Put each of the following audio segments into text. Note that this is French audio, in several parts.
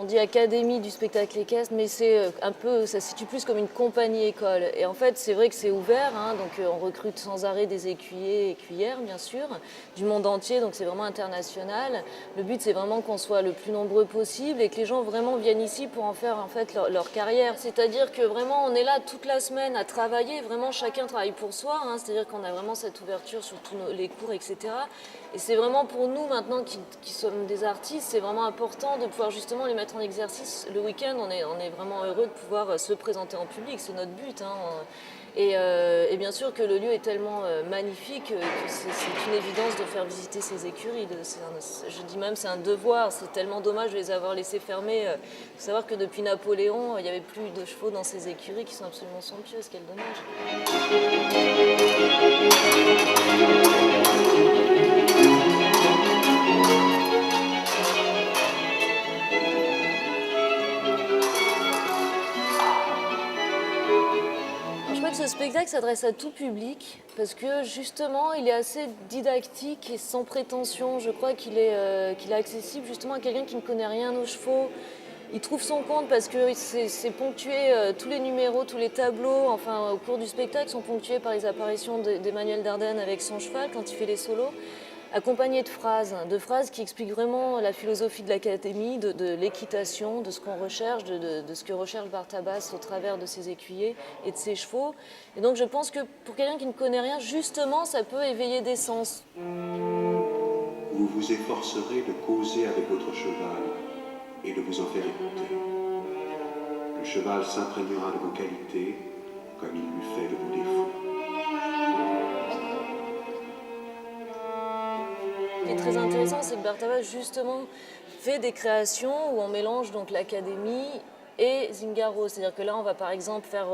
On dit académie du spectacle équestre, mais c'est un peu, ça se situe plus comme une compagnie-école. Et en fait, c'est vrai que c'est ouvert, hein, donc on recrute sans arrêt des écuyers et écuyères, bien sûr, du monde entier, donc c'est vraiment international. Le but, c'est vraiment qu'on soit le plus nombreux possible et que les gens vraiment viennent ici pour en faire en fait leur carrière. C'est-à-dire que vraiment, on est là toute la semaine à travailler, vraiment chacun travaille pour soi, hein, c'est-à-dire qu'on a vraiment cette ouverture sur tous les cours, etc. Et c'est vraiment pour nous maintenant qui sommes des artistes, c'est vraiment important de pouvoir justement les mettre en exercice. Le week-end, on est vraiment heureux de pouvoir se présenter en public, c'est notre but. Hein. Et bien sûr que le lieu est tellement magnifique que c'est une évidence de faire visiter ces écuries. Je dis même c'est un devoir, c'est tellement dommage de les avoir laissés fermer. Il faut savoir que depuis Napoléon, il n'y avait plus de chevaux dans ces écuries qui sont absolument somptueuses, quel dommage. Je crois que ce spectacle s'adresse à tout public parce que justement il est assez didactique et sans prétention. Je crois qu'il est accessible justement à quelqu'un qui ne connaît rien aux chevaux. Il trouve son compte parce que c'est ponctué, tous les numéros, tous les tableaux, enfin au cours du spectacle sont ponctués par les apparitions d'Emmanuel Dardenne avec son cheval quand il fait les solos, accompagné de phrases qui expliquent vraiment la philosophie de l'académie, de l'équitation, de ce qu'on recherche, de ce que recherche Bartabas au travers de ses écuyers et de ses chevaux. Et donc je pense que pour quelqu'un qui ne connaît rien, justement, ça peut éveiller des sens. Vous vous efforcerez de causer avec votre cheval et de vous en faire écouter. Le cheval s'imprégnera de vos qualités comme il lui fait de vos défauts. Ce qui est très intéressant, c'est que Bartabas justement fait des créations où on mélange donc l'académie et Zingaro. C'est-à-dire que là, on va par exemple faire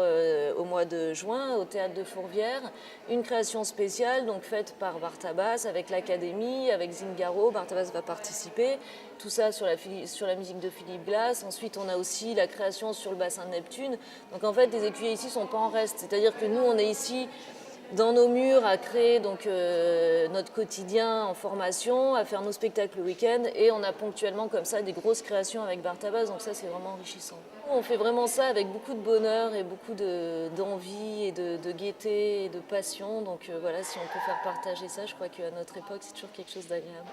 au mois de juin, au théâtre de Fourvière, une création spéciale donc faite par Bartabas avec l'académie, avec Zingaro. Bartabas va participer. Tout ça sur la musique de Philippe Glass. Ensuite, on a aussi la création sur le bassin de Neptune. Donc en fait, les écuyers ici ne sont pas en reste. C'est-à-dire que nous, on est ici dans nos murs à créer donc, notre quotidien en formation, à faire nos spectacles le week-end, et on a ponctuellement comme ça des grosses créations avec Bartabas, donc ça c'est vraiment enrichissant. On fait vraiment ça avec beaucoup de bonheur et beaucoup d'envie et de gaieté et de passion, donc voilà, si on peut faire partager ça, je crois qu'à notre époque c'est toujours quelque chose d'agréable.